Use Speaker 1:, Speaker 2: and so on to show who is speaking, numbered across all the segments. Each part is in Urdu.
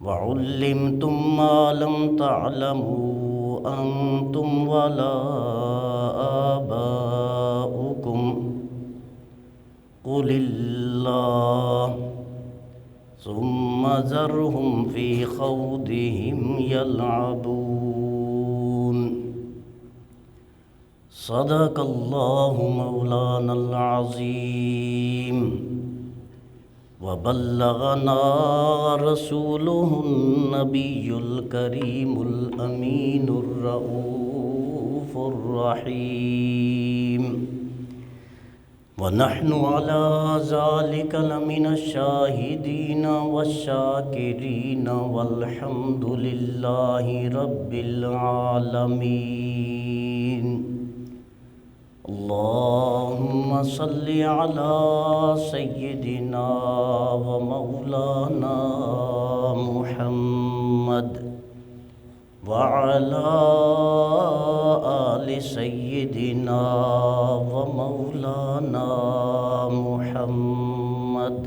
Speaker 1: وعلمتم ما لم تعلموا أنتم ولا آباؤكم قل الله ثم ذرهم في خوضهم يلعبون صدق الله مولانا العظيم وبلغنا رسوله النبي الكريم الأمين الرؤوف الرحيم ونحن على ذلك لمن الشاهدين والشاكرين والحمد لله رب العالمين اللهم صل على سيدنا ومولانا محمد وعلى آل سيدنا ومولانا محمد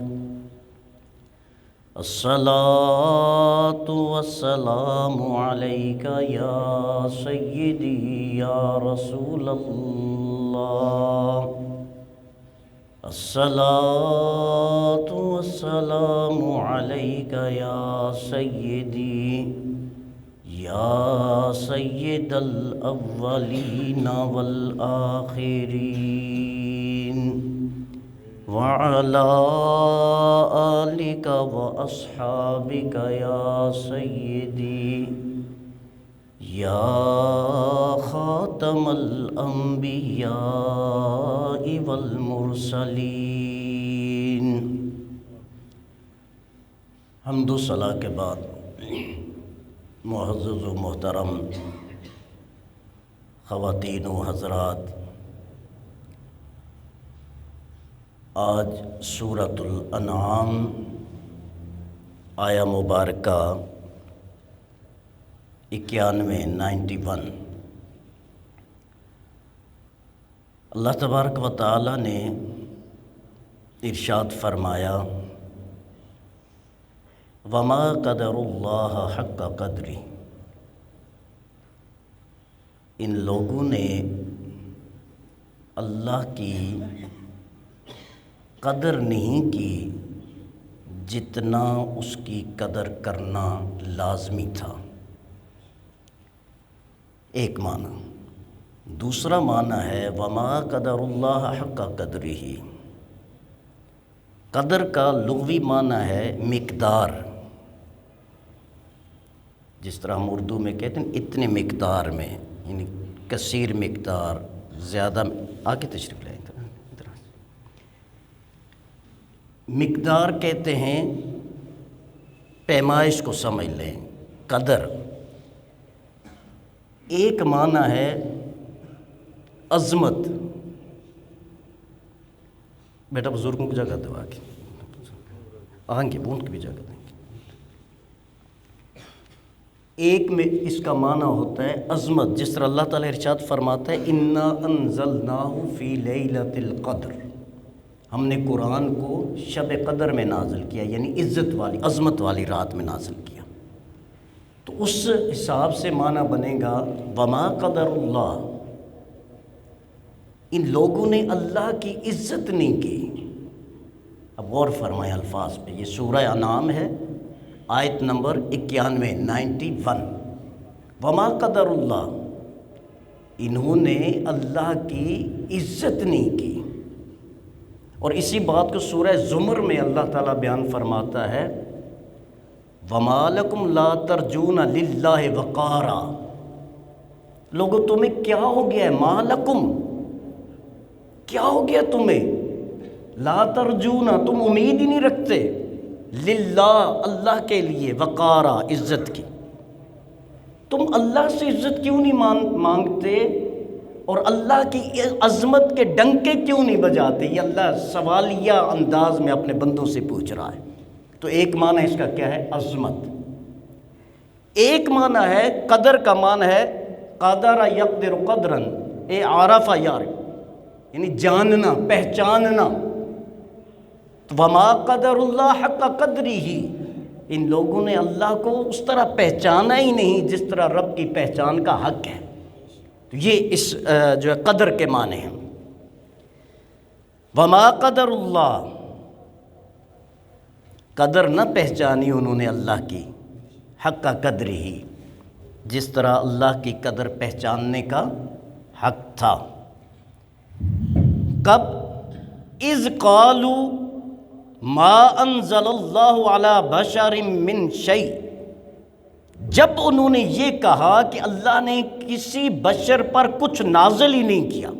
Speaker 1: الصلاة والسلام عليك يا سيدي يا رسول الله الصلاة والسلام عليك يا سيدي يا سيد الأولين والآخرين وعلى آلك وأصحابك يا سيدي يا خاتم الأنبياء والمرسلين۔ حمد و ثنا کے بعد معزز و محترم خواتین و حضرات، آج سورۃ الانعام آیہ مبارکہ 91 اللہ تبارک و تعالی نے ارشاد فرمایا وما قدر اللہ حق قدری، ان لوگوں نے اللہ کی قدر نہیں کی جتنا اس کی قدر کرنا لازمی تھا۔ ایک معنی۔ دوسرا معنی ہے وما قدر اللہ حق قدرہ، قدر کا لغوی معنی ہے مقدار، جس طرح ہم اردو میں کہتے ہیں اتنے مقدار میں، یعنی کثیر مقدار، زیادہ۔ آگے تشریف لائیں۔ مقدار کہتے ہیں پیمائش کو سمجھ لیں، قدر۔ ایک معنی ہے عظمت۔ بیٹا بزرگوں کی جگہ دو، آگے آگے بوند کی بھی جگہ دیں۔ ایک میں اس کا معنی ہوتا ہے عظمت، جس طرح اللہ تعالیٰ ارشاد فرماتا ہے انا انزلناہ فی لیلۃ القدر، ہم نے قرآن کو شب قدر میں نازل کیا، یعنی عزت والی عظمت والی رات میں نازل کیا۔ تو اس حساب سے معنی بنے گا وما قدر اللہ، ان لوگوں نے اللہ کی عزت نہیں کی۔ اب غور فرمائیں الفاظ پہ، یہ سورہ انعام ہے، آیت نمبر 91 وما قدر اللہ، انہوں نے اللہ کی عزت نہیں کی۔ اور اسی بات کو سورہ زمر میں اللہ تعالیٰ بیان فرماتا ہے وَمَا لَكُمْ لَا تَرْجُونَ لِلَّهِ وَقَارًا، لوگوں تمہیں کیا ہو گیا ہے؟ مَا لَكُمْ، کیا ہو گیا تمہیں؟ لا ترجون، تم امید ہی نہیں رکھتے، للہ، اللہ کے لیے، وقارا، عزت کی۔ تم اللہ سے عزت کیوں نہیں مانگتے اور اللہ کی عظمت کے ڈنکے کیوں نہیں بجاتے؟ یہ اللہ سوالیہ انداز میں اپنے بندوں سے پوچھ رہا ہے۔ تو ایک معنی اس کا کیا ہے؟ عظمت۔ ایک معنی ہے قدر کا معنی ہے قدر یقدر قدرن، اے عارف یار، یعنی جاننا، پہچاننا۔ وما قدر اللہ حق قدری ہی، ان لوگوں نے اللہ کو اس طرح پہچانا ہی نہیں جس طرح رب کی پہچان کا حق ہے۔ تو یہ اس جو ہے قدر کے معنی ہیں۔ وما قدر اللہ، قدر نہ پہچانی انہوں نے اللہ کی، حق کا قدر ہی، جس طرح اللہ کی قدر پہچاننے کا حق تھا۔ کب؟ اذ قالوا ما انزل اللہ علی بشر من شیء، جب انہوں نے یہ کہا کہ اللہ نے کسی بشر پر کچھ نازل ہی نہیں کیا۔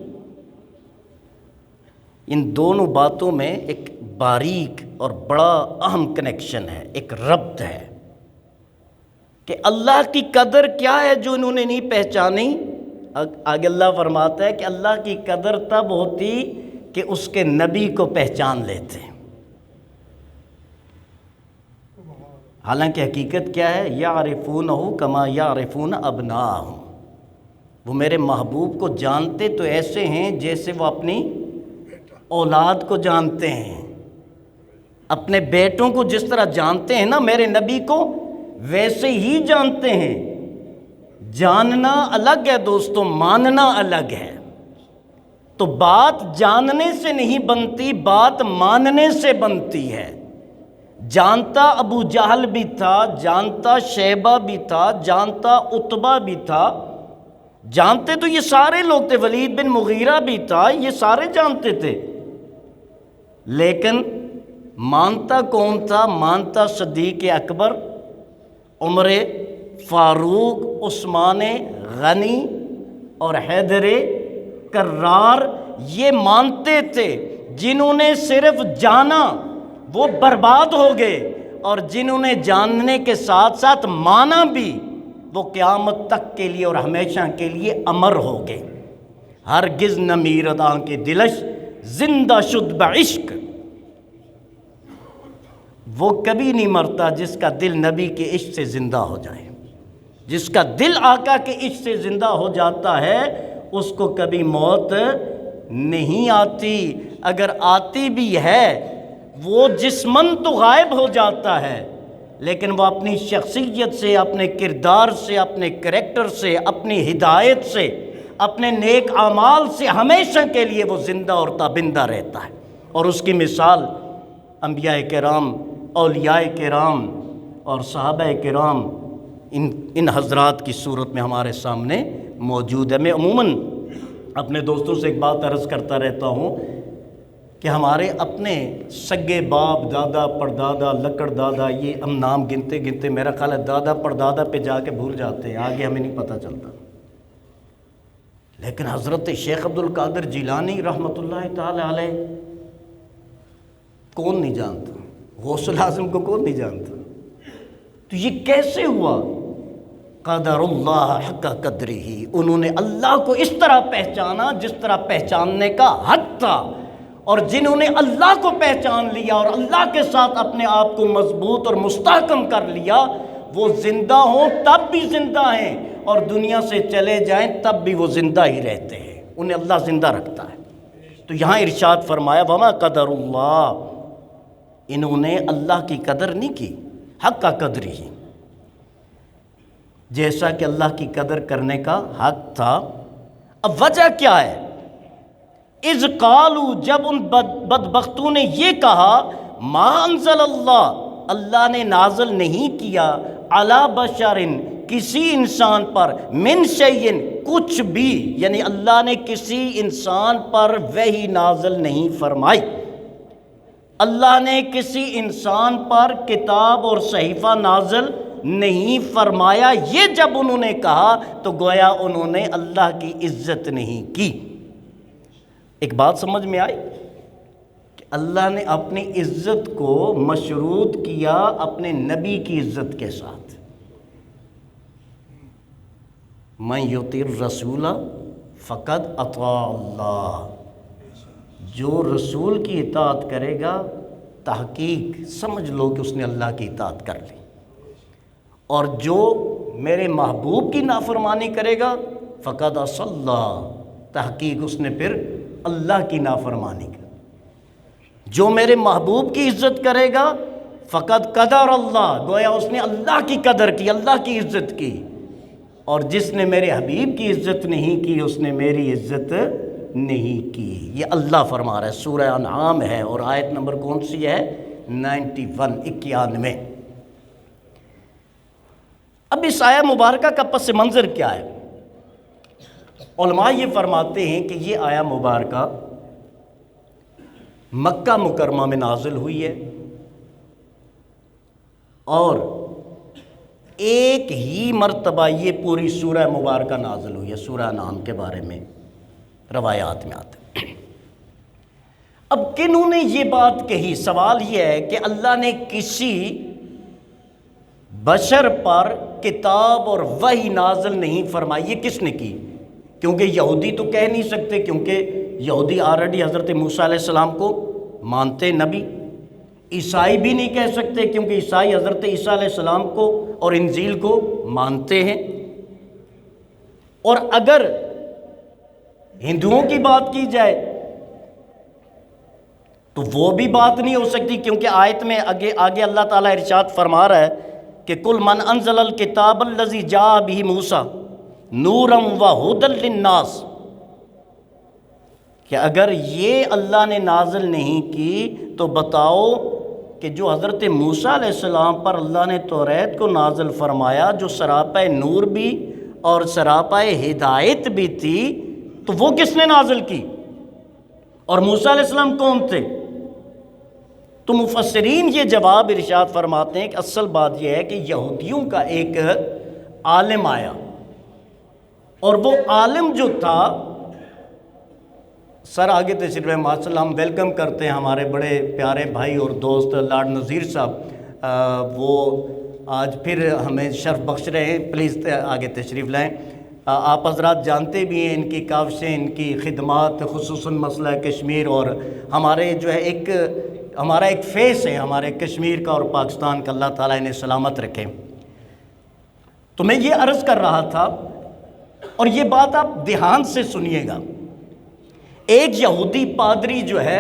Speaker 1: ان دونوں باتوں میں ایک باریک اور بڑا اہم کنیکشن ہے، ایک ربط ہے کہ اللہ کی قدر کیا ہے جو انہوں نے نہیں پہچانی۔ آگے اللہ فرماتا ہے کہ اللہ کی قدر تب ہوتی کہ اس کے نبی کو پہچان لیتے، حالانکہ حقیقت کیا ہے؟ یعرفونہ کما یعرفون ابناءہم، وہ میرے محبوب کو جانتے تو ایسے ہیں جیسے وہ اپنی اولاد کو جانتے ہیں، اپنے بیٹوں کو جس طرح جانتے ہیں نا میرے نبی کو، ویسے ہی جانتے ہیں۔ جاننا الگ ہے دوستو، ماننا الگ ہے۔ تو بات جاننے سے نہیں بنتی، بات ماننے سے بنتی ہے۔ جانتا ابو جہل بھی تھا، جانتا شیبہ بھی تھا، جانتا عتبہ بھی تھا، جانتے تو یہ سارے لوگ تھے، ولید بن مغیرہ بھی تھا، یہ سارے جانتے تھے، لیکن مانتا کون تھا؟ مانتا صدیق اکبر، عمر فاروق، عثمان غنی اور حیدر کرار، یہ مانتے تھے۔ جنہوں نے صرف جانا وہ برباد ہو گئے، اور جنہوں نے جاننے کے ساتھ ساتھ مانا بھی، وہ قیامت تک کے لیے اور ہمیشہ کے لیے امر ہو گئے۔ ہرگز نہ میرد آنکھ دلش زندہ شد بعشق، وہ کبھی نہیں مرتا جس کا دل نبی کے عشق سے زندہ ہو جائے۔ جس کا دل آقا کے عشق سے زندہ ہو جاتا ہے اس کو کبھی موت نہیں آتی، اگر آتی بھی ہے وہ جسماً تو غائب ہو جاتا ہے، لیکن وہ اپنی شخصیت سے، اپنے کردار سے، اپنے کریکٹر سے، اپنی ہدایت سے، اپنے نیک اعمال سے ہمیشہ کے لیے وہ زندہ اور تابندہ رہتا ہے۔ اور اس کی مثال انبیاء کرام، اولیاء کرام اور صحابہ کرام، ان حضرات کی صورت میں ہمارے سامنے موجود ہے۔ میں عموماً اپنے دوستوں سے ایک بات عرض کرتا رہتا ہوں کہ ہمارے اپنے سگے باپ، دادا، پردادا، لکڑ دادا، یہ ہم نام گنتے گنتے میرا خیال ہے دادا پردادا پہ جا کے بھول جاتے ہیں، آگے ہمیں نہیں پتہ چلتا۔ لیکن حضرت شیخ عبد القادر جیلانی رحمۃ اللہ تعالی علیہ کون نہیں جانتا؟ غوث الاعظم کو کون نہیں جانتا؟ تو یہ کیسے ہوا؟ قدر اللہ حق قدرہ، انہوں نے اللہ کو اس طرح پہچانا جس طرح پہچاننے کا حق تھا، اور جنہوں نے اللہ کو پہچان لیا اور اللہ کے ساتھ اپنے آپ کو مضبوط اور مستحکم کر لیا، وہ زندہ ہوں تب بھی زندہ ہیں، اور دنیا سے چلے جائیں تب بھی وہ زندہ ہی رہتے ہیں، انہیں اللہ زندہ رکھتا ہے۔ تو یہاں ارشاد فرمایا وما قدر اللہ، انہوں نے اللہ کی قدر نہیں کی، حق کا قدر ہی، جیسا کہ اللہ کی قدر کرنے کا حق تھا۔ اب وجہ کیا ہے؟ اذ قالوا، جب ان بدبختوں نے یہ کہا، ما انزل اللہ، اللہ نے نازل نہیں کیا، علی بشر، کسی انسان پر، من شیء، کچھ بھی، یعنی اللہ نے کسی انسان پر وحی نازل نہیں فرمائی، اللہ نے کسی انسان پر کتاب اور صحیفہ نازل نہیں فرمایا، یہ جب انہوں نے کہا تو گویا انہوں نے اللہ کی عزت نہیں کی۔ ایک بات سمجھ میں آئی کہ اللہ نے اپنی عزت کو مشروط کیا اپنے نبی کی عزت کے ساتھ۔ من یطیع الرسول فقد اطاع اللہ، جو رسول کی اطاعت کرے گا تحقیق سمجھ لو کہ اس نے اللہ کی اطاعت کر لی، اور جو میرے محبوب کی نافرمانی کرے گا فقد عصى اللہ، تحقیق اس نے پھر اللہ کی نافرمانی کی۔ جو میرے محبوب کی عزت کرے گا فقد قدر اللہ، گویا اس نے اللہ کی قدر کی، اللہ کی عزت کی، اور جس نے میرے حبیب کی عزت نہیں کی اس نے میری عزت نہیں کی۔ یہ اللہ فرما رہا ہے، سورہ انعام ہے، اور آیت نمبر کون سی ہے؟ 91۔ اب اس آیہ مبارکہ کا پس منظر کیا ہے؟ علماء یہ فرماتے ہیں کہ یہ آیہ مبارکہ مکہ مکرمہ میں نازل ہوئی ہے، اور ایک ہی مرتبہ یہ پوری سورہ مبارکہ نازل ہوئی ہے۔ سورہ انعام کے بارے میں روایات میں آتا ہے۔ اب کنہوں نے یہ بات کہی؟ سوال یہ ہے کہ اللہ نے کسی بشر پر کتاب اور وحی نازل نہیں فرمائی، یہ کس نے کی؟ کیونکہ یہودی تو کہہ نہیں سکتے، کیونکہ یہودی آلریڈی حضرت موسیٰ علیہ السلام کو مانتے نبی۔ عیسائی بھی نہیں کہہ سکتے، کیونکہ عیسائی حضرت عیسیٰ علیہ السلام کو اور انجیل کو مانتے ہیں۔ اور اگر ہندوؤں کی بات کی جائے تو وہ بھی بات نہیں ہو سکتی، کیونکہ آیت میں آگے اللہ تعالیٰ ارشاد فرما رہا ہے کہ کل من انزل الکتاب الذی جاء بہ موسیٰ نورا وہدی للناس، کہ اگر یہ اللہ نے نازل نہیں کی تو بتاؤ کہ جو حضرت موسیٰ علیہ السلام پر اللہ نے توریت کو نازل فرمایا، جو سراپہ نور بھی اور سراپہ ہدایت بھی تھی، تو وہ کس نے نازل کی؟ اور موسیٰ علیہ السلام کون تھے؟ تو مفسرین یہ جواب ارشاد فرماتے ہیں کہ اصل بات یہ ہے کہ یہودیوں کا ایک عالم آیا، اور وہ عالم جو تھا، سر آگے تشریف لائیں، ماشاء اللہ ہم ویلکم کرتے ہیں ہمارے بڑے پیارے بھائی اور دوست لارڈ نذیر صاحب، وہ آج پھر ہمیں شرف بخش رہے ہیں، پلیز آگے تشریف لائیں۔ آپ حضرات جانتے بھی ہیں ان کی کاوشیں، ان کی خدمات، خصوصاً مسئلہ کشمیر، اور ہمارے جو ہے ہمارا ایک فیس ہے ہمارے کشمیر کا اور پاکستان کا، اللہ تعالیٰ انہیں سلامت رکھے۔ تو میں یہ عرض کر رہا تھا، اور یہ بات آپ دھیان سے سنیے گا، ایک یہودی پادری جو ہے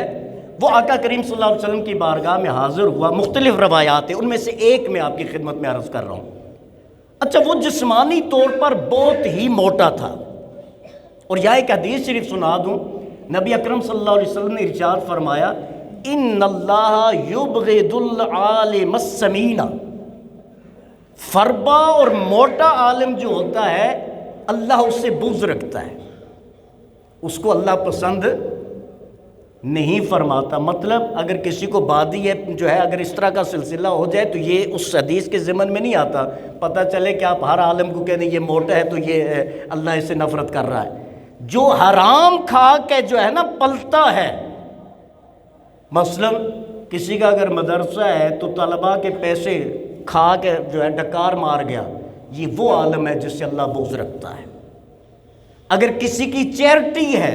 Speaker 1: وہ آقا کریم صلی اللہ علیہ وسلم کی بارگاہ میں حاضر ہوا۔ مختلف روایات ہیں، ان میں سے ایک میں آپ کی خدمت میں عرض کر رہا ہوں۔ اچھا، وہ جسمانی طور پر بہت ہی موٹا تھا، اور یہاں ایک حدیث شریف سنا دوں، نبی اکرم صلی اللہ علیہ وسلم نے ارشاد فرمایا ان اللہ یبغض العالم السمین، فربا اور موٹا عالم جو ہوتا ہے اللہ اس سے بغض رکھتا ہے، اس کو اللہ پسند نہیں فرماتا۔ مطلب اگر کسی کو بادی ہے جو ہے، اگر اس طرح کا سلسلہ ہو جائے تو یہ اس حدیث کے ضمن میں نہیں آتا، پتہ چلے کہ آپ ہر عالم کو کہتے ہیں یہ موٹا ہے تو یہ اللہ اس سے نفرت کر رہا ہے۔ جو حرام کھا کے جو ہے نا پلتا ہے، مثلا کسی کا اگر مدرسہ ہے تو طلباء کے پیسے کھا کے جو ہے ڈکار مار گیا، یہ وہ عالم ہے جس سے اللہ بغض رکھتا ہے۔ اگر کسی کی چیریٹی ہے،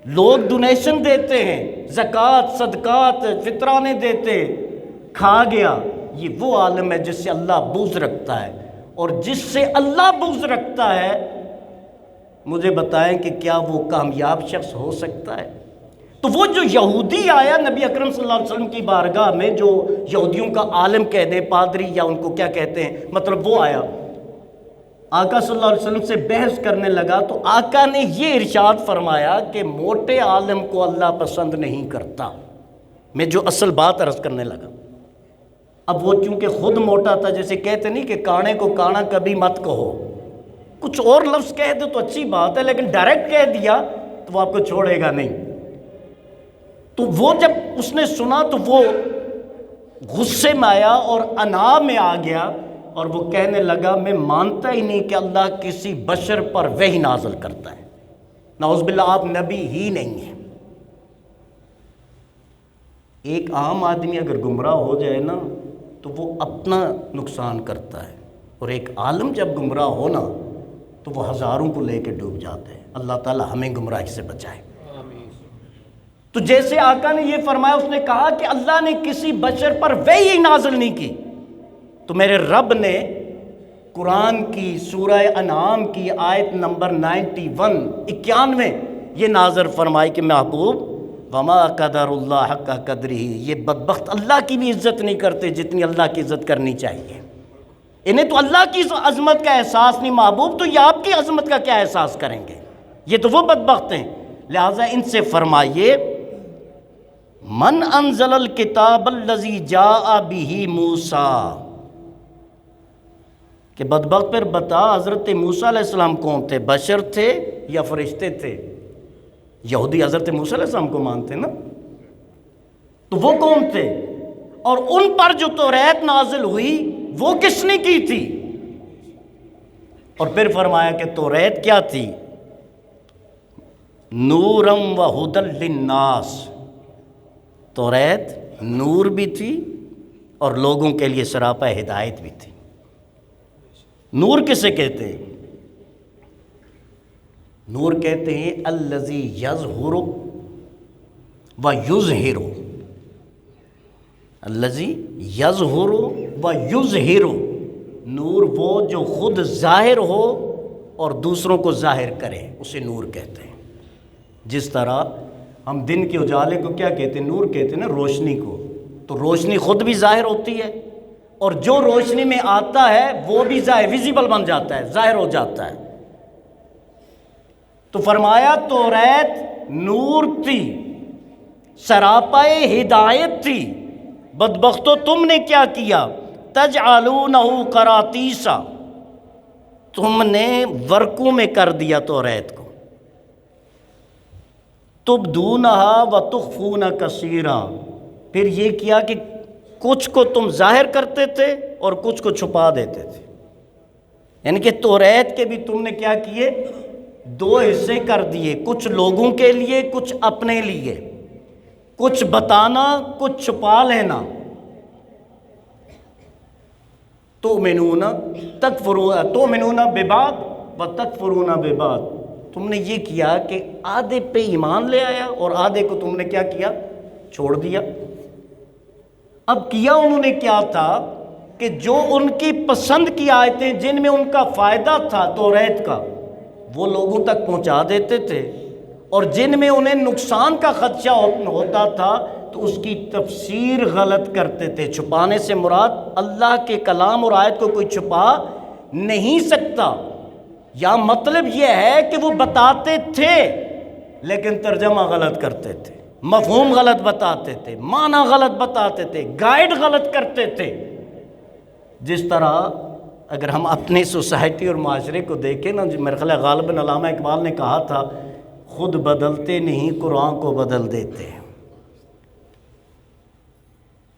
Speaker 1: لوگ ڈونیشن دیتے ہیں، زکوٰۃ صدقات فطرانے دیتے، کھا گیا، یہ وہ عالم ہے جس سے اللہ بغض رکھتا ہے۔ اور جس سے اللہ بغض رکھتا ہے، مجھے بتائیں کہ کیا وہ کامیاب شخص ہو سکتا ہے؟ تو وہ جو یہودی آیا نبی اکرم صلی اللہ علیہ وسلم کی بارگاہ میں، جو یہودیوں کا عالم کہہ دیں، پادری یا ان کو کیا کہتے ہیں، مطلب وہ آیا، آقا صلی اللہ علیہ وسلم سے بحث کرنے لگا، تو آقا نے یہ ارشاد فرمایا کہ موٹے عالم کو اللہ پسند نہیں کرتا۔ میں جو اصل بات عرض کرنے لگا، اب وہ چونکہ خود موٹا تھا، جیسے کہتے نہیں کہ کانے کو کانا کبھی مت کہو، کچھ اور لفظ کہہ دے تو اچھی بات ہے، لیکن ڈائریکٹ کہہ دیا تو وہ آپ کو چھوڑے گا نہیں۔ تو وہ جب اس نے سنا تو وہ غصے میں آیا اور انا میں آ گیا، اور وہ کہنے لگا میں مانتا ہی نہیں کہ اللہ کسی بشر پر وحی نازل کرتا ہے، نعوذ باللہ آپ نبی ہی نہیں ہیں۔ ایک عام آدمی اگر گمراہ ہو جائے نا تو وہ اپنا نقصان کرتا ہے، اور ایک عالم جب گمراہ ہو نا تو وہ ہزاروں کو لے کے ڈوب جاتے ہیں۔ اللہ تعالی ہمیں گمراہی سے بچائے۔ تو جیسے آقا نے یہ فرمایا، اس نے کہا کہ اللہ نے کسی بشر پر وحی نازل نہیں کی، تو میرے رب نے قرآن کی سورہ انعام کی آیت نمبر 91 یہ نازل فرمائی کہ محبوب وما قدر اللہ حق قدرہ، یہ بدبخت اللہ کی بھی عزت نہیں کرتے جتنی اللہ کی عزت کرنی چاہیے۔ انہیں تو اللہ کی عظمت کا احساس نہیں، محبوب تو یہ آپ کی عظمت کا کیا احساس کریں گے؟ یہ تو وہ بدبخت ہیں۔ لہٰذا ان سے فرمائیے من انزل الکتاب الذی جاء بہ موسیٰ، کہ بدبخت پر بتا حضرت موسیٰ علیہ السلام کون تھے؟ بشر تھے یا فرشتے تھے؟ یہودی حضرت موسیٰ علیہ السلام کو مانتے نا، تو وہ کون تھے؟ اور ان پر جو توریت نازل ہوئی وہ کس نے کی تھی؟ اور پھر فرمایا کہ توریت کیا تھی؟ نورم و ہدی للناس، توریت نور بھی تھی اور لوگوں کے لیے سراپا ہدایت بھی تھی۔ نور کسے کہتے ہیں؟ نور کہتے ہیں الذی یظہر و یظہر، الذی یظہر و یظہر، نور وہ جو خود ظاہر ہو اور دوسروں کو ظاہر کرے، اسے نور کہتے ہیں۔ جس طرح ہم دن کے اجالے کو کیا کہتے ہیں؟ نور کہتے ہیں نا، روشنی کو۔ تو روشنی خود بھی ظاہر ہوتی ہے اور جو روشنی میں آتا ہے وہ بھی ظاہر، ویزیبل بن جاتا ہے، ظاہر ہو جاتا ہے۔ تو فرمایا توریت نور تھی، سراپائے ہدایت تھی، بدبختو تم نے کیا کیا؟ تجعلونہ قراطیسا، تم نے ورقوں میں کر دیا توریت کو، تبدونہا وتخفون کثیرا، پھر یہ کیا کہ کچھ کو تم ظاہر کرتے تھے اور کچھ کو چھپا دیتے تھے۔ یعنی کہ توریت کے بھی تم نے کیا کیے؟ دو حصے کر دیے، کچھ لوگوں کے لیے، کچھ اپنے لیے، کچھ بتانا، کچھ چھپا لینا۔ تؤمنون ببعض وتکفرون ببعض، تم نے یہ کیا کہ آدھے پہ ایمان لے آیا اور آدھے کو تم نے کیا کیا؟ چھوڑ دیا۔ اب کیا انہوں نے کیا تھا کہ جو ان کی پسند کی آیتیں جن میں ان کا فائدہ تھا توریت کا، وہ لوگوں تک پہنچا دیتے تھے، اور جن میں انہیں نقصان کا خدشہ ہوتا تھا تو اس کی تفسیر غلط کرتے تھے۔ چھپانے سے مراد اللہ کے کلام اور آیت کو کوئی چھپا نہیں سکتا، یا مطلب یہ ہے کہ وہ بتاتے تھے لیکن ترجمہ غلط کرتے تھے، مفہوم غلط بتاتے تھے، معنی غلط بتاتے تھے، گائیڈ غلط کرتے تھے۔ جس طرح اگر ہم اپنی سوسائٹی اور معاشرے کو دیکھیں نا، میرے خیال ہے غالباً علامہ اقبال نے کہا تھا، خود بدلتے نہیں قرآن کو بدل دیتے ہیں۔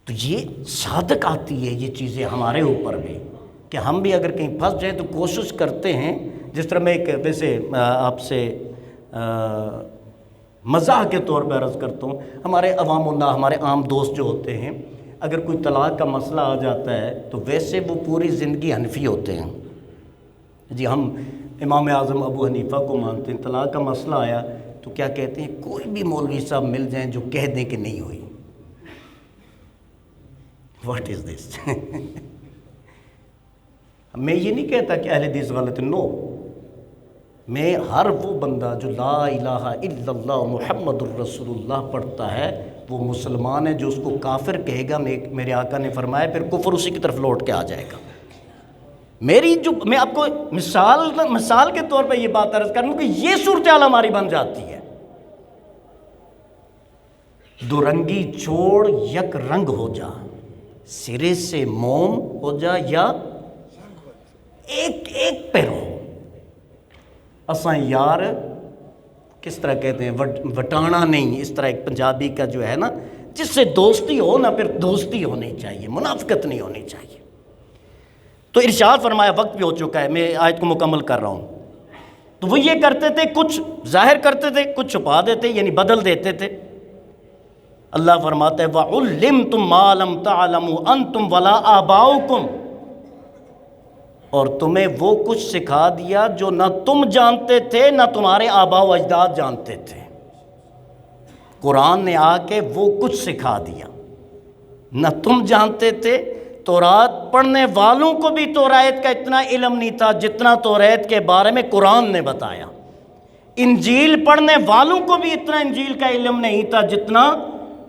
Speaker 1: تو یہ صادق آتی ہے یہ چیزیں ہمارے اوپر بھی، کہ ہم بھی اگر کہیں پھنس جائیں تو کوشش کرتے ہیں۔ جس طرح میں ایک ویسے آپ سے مزاح کے طور پر عرض کرتا ہوں، ہمارے عوام الناس، ہمارے عام دوست جو ہوتے ہیں، اگر کوئی طلاق کا مسئلہ آ جاتا ہے تو ویسے وہ پوری زندگی حنفی ہوتے ہیں۔ جی ہم امام اعظم ابو حنیفہ کو مانتے ہیں، طلاق کا مسئلہ آیا تو کیا کہتے ہیں؟ کوئی بھی مولوی صاحب مل جائیں جو کہہ دیں کہ نہیں ہوئی۔ واٹ از دس؟ میں یہ نہیں کہتا کہ اہل حدیث غلط ہے، نو، میں ہر وہ بندہ جو لا الہ الا اللہ محمد الرسول اللہ پڑھتا ہے وہ مسلمان ہے، جو اس کو کافر کہے گا میرے آقا نے فرمایا پھر کفر اسی کی طرف لوٹ کے آ جائے گا۔ میں آپ کو مثال کے طور پہ یہ بات عرض کروں کہ یہ صورتحال ہماری بن جاتی ہے۔ دو رنگی چھوڑ یک رنگ ہو جا، سرے سے موم ہو جا یا ایک پہ رہو۔ اساں یار کس طرح کہتے ہیں، وٹانا نہیں، اس طرح ایک پنجابی کا جو ہے نا، جس سے دوستی ہو نا پھر دوستی ہونی چاہیے، منافقت نہیں ہونی چاہیے۔ تو ارشاد فرمایا، وقت بھی ہو چکا ہے، میں آیت کو مکمل کر رہا ہوں۔ تو وہ یہ کرتے تھے، کچھ ظاہر کرتے تھے، کچھ چھپا دیتے، یعنی بدل دیتے تھے۔ اللہ فرماتا ہے وَعُلِّمْتُمْ مَا لَمْ تَعْلَمُوا أَنْتُمْ وَلَا آبَاؤُكُمْ، اور تمہیں وہ کچھ سکھا دیا جو نہ تم جانتے تھے نہ تمہارے آباء و اجداد جانتے تھے۔ قرآن نے آ کے وہ کچھ سکھا دیا، نہ تم جانتے تھے، تورات پڑھنے والوں کو بھی توریت کا اتنا علم نہیں تھا جتنا توریت کے بارے میں قرآن نے بتایا۔ انجیل پڑھنے والوں کو بھی اتنا انجیل کا علم نہیں تھا جتنا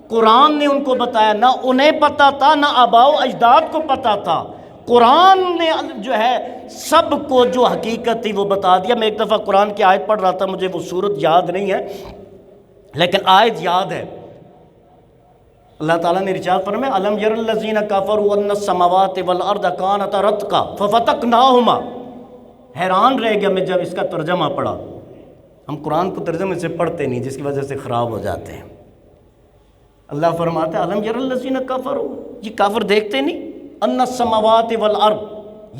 Speaker 1: قرآن نے ان کو بتایا. نہ انہیں پتہ تھا، نہ آباء و اجداد کو پتہ تھا. قرآن نے جو ہے سب کو جو حقیقت تھی وہ بتا دیا. میں ایک دفعہ قرآن کی آیت پڑھ رہا تھا، مجھے وہ سورت یاد نہیں ہے لیکن آیت یاد ہے. اللہ تعالیٰ نے ارشاد فرمایا الم یر الذین کفروا ان السماوات والارض کانتا رتقا ففتقناہما. حیران رہ گیا میں جب اس کا ترجمہ پڑھا. ہم قرآن کو ترجمے سے پڑھتے نہیں جس کی وجہ سے خراب ہو جاتے ہیں. اللہ فرماتا ہے الم یر الذین کفروا، یہ کافر دیکھتے نہیں، ان السماوات والارض،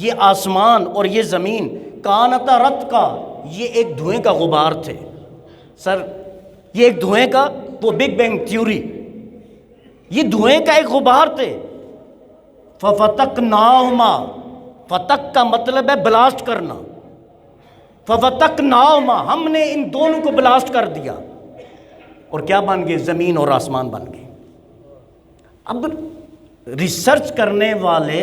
Speaker 1: یہ آسمان اور یہ زمین، کانتا رتقا، یہ ایک دھوئیں کا غبار تھے. سر یہ ایک دھوئیں کا، وہ بگ بینگ تھیوری، یہ دھوئیں کا ایک غبار تھے. ففتقناہما، فتق کا مطلب ہے بلاسٹ کرنا. ففتقناہما، ہم نے ان دونوں کو بلاسٹ کر دیا اور کیا بن گئے؟ زمین اور آسمان بن گئے. اب ریسرچ کرنے والے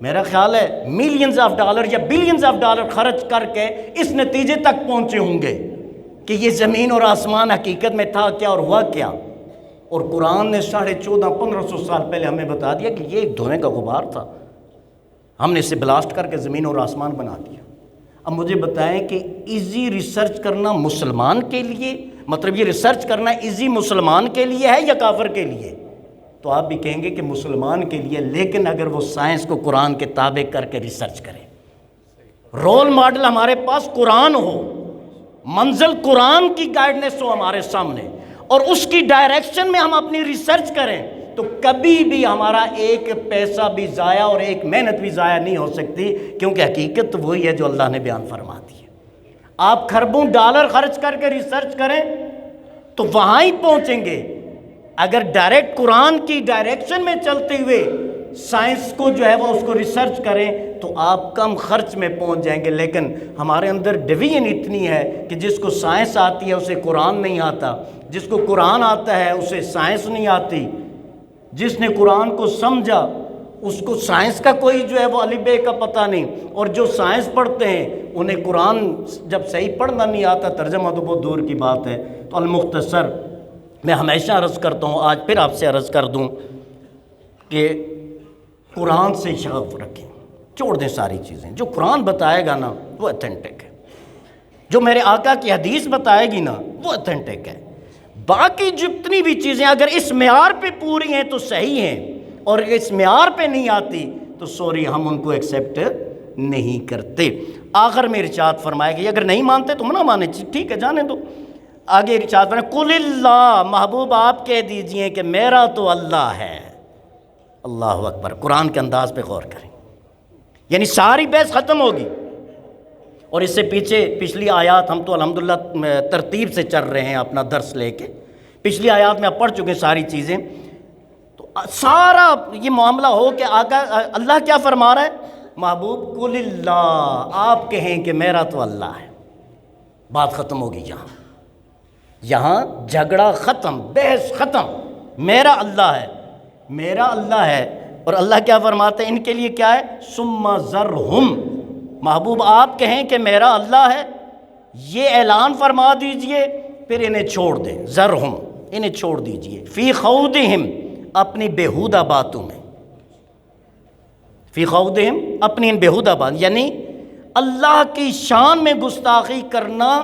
Speaker 1: میرا خیال ہے ملینز آف ڈالر یا بلینز آف ڈالر خرچ کر کے اس نتیجے تک پہنچے ہوں گے کہ یہ زمین اور آسمان حقیقت میں تھا کیا اور ہوا کیا. اور قرآن نے 1400-1500 سال پہلے ہمیں بتا دیا کہ یہ ایک دھوئیں کا غبار تھا، ہم نے اسے بلاسٹ کر کے زمین اور آسمان بنا دیا. اب مجھے بتائیں کہ ایزی ریسرچ کرنا مسلمان کے لیے، مطلب یہ ریسرچ کرنا ایزی مسلمان کے لیے ہے یا کافر کے لیے؟ تو آپ بھی کہیں گے کہ مسلمان کے لیے، لیکن اگر وہ سائنس کو قرآن کے تابع کر کے ریسرچ کرے. رول ماڈل ہمارے پاس قرآن ہو، منزل قرآن کی گائیڈنس ہو ہمارے سامنے، اور اس کی ڈائریکشن میں ہم اپنی ریسرچ کریں تو کبھی بھی ہمارا ایک پیسہ بھی ضائع اور ایک محنت بھی ضائع نہیں ہو سکتی، کیونکہ حقیقت وہی ہے جو اللہ نے بیان فرما دی ہے. آپ خربوں ڈالر خرچ کر کے ریسرچ کریں تو وہاں ہی پہنچیں گے. اگر ڈائریکٹ قرآن کی ڈائریکشن میں چلتے ہوئے سائنس کو جو ہے وہ اس کو ریسرچ کریں تو آپ کم خرچ میں پہنچ جائیں گے. لیکن ہمارے اندر ڈویژن اتنی ہے کہ جس کو سائنس آتی ہے اسے قرآن نہیں آتا، جس کو قرآن آتا ہے اسے سائنس نہیں آتی، جس نے قرآن کو سمجھا اس کو سائنس کا کوئی جو ہے وہ الف بے کا پتہ نہیں، اور جو سائنس پڑھتے ہیں انہیں قرآن جب صحیح پڑھنا نہیں آتا، ترجمہ تو بہت دور کی بات ہے. تو المختصر میں ہمیشہ عرض کرتا ہوں، آج پھر آپ سے عرض کر دوں کہ قرآن سے شغف رکھیں، چھوڑ دیں ساری چیزیں. جو قرآن بتائے گا نا وہ اتھینٹک ہے، جو میرے آقا کی حدیث بتائے گی نا وہ اتھینٹک ہے. باقی جتنی بھی چیزیں اگر اس معیار پہ پوری ہیں تو صحیح ہیں، اور اس معیار پہ نہیں آتی تو سوری ہم ان کو ایکسیپٹ نہیں کرتے. آخر میں ارشاد فرمائے گی اگر نہیں مانتے تو نہ مانے، ٹھیک ہے جانے دو. آگے ارشاد فرمائے قل اللہ، محبوب آپ کہہ دیجئے کہ میرا تو اللہ ہے. اللہ اکبر. قرآن کے انداز پہ غور کریں، یعنی ساری بحث ختم ہوگی. اور اس سے پیچھے پچھلی آیات ہم تو الحمدللہ ترتیب سے چل رہے ہیں اپنا درس لے کے، پچھلی آیات میں آپ پڑھ چکے ساری چیزیں. تو سارا یہ معاملہ ہو کہ آقا اللہ کیا فرما رہا ہے؟ محبوب قل اللہ، آپ کہیں کہ میرا تو اللہ ہے. بات ختم ہوگی. یہاں جھگڑا ختم، بحث ختم. میرا اللہ ہے، میرا اللہ ہے. اور اللہ کیا فرماتے ہیں ان کے لیے کیا ہے؟ ثم ذرہم. محبوب آپ کہیں کہ میرا اللہ ہے، یہ اعلان فرما دیجئے، پھر انہیں چھوڑ دیں. ذرہم، انہیں چھوڑ دیجئے. فی خوضہم، اپنی بیہودہ باتوں میں. فی خوضہم، اپنی ان بیہودہ بات، یعنی اللہ کی شان میں گستاخی کرنا.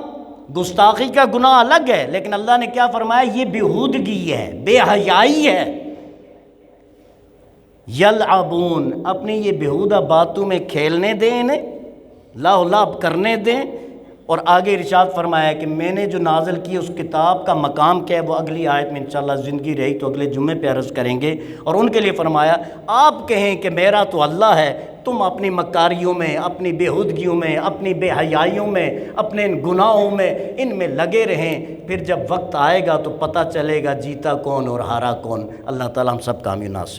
Speaker 1: گستاخی کا گناہ الگ ہے، لیکن اللہ نے کیا فرمایا؟ یہ بیہودگی ہے، بے حیائی ہے. یلعبون، اپنی یہ بیہودہ باتوں میں کھیلنے دیں، انہیں لاہ لعب کرنے دیں. اور آگے ارشاد فرمایا کہ میں نے جو نازل کی اس کتاب کا مقام کیا ہے وہ اگلی آیت میں انشاءاللہ زندگی رہی تو اگلے جمعے پہ عرض کریں گے. اور ان کے لیے فرمایا آپ کہیں کہ میرا تو اللہ ہے، تم اپنی مکاریوں میں، اپنی بیہودگیوں میں، اپنی بے حیائیوں میں، اپنے ان گناہوں میں، ان میں لگے رہیں. پھر جب وقت آئے گا تو پتہ چلے گا جیتا کون اور ہارا کون. اللہ تعالیٰ ہم سب کامیاب ناصر.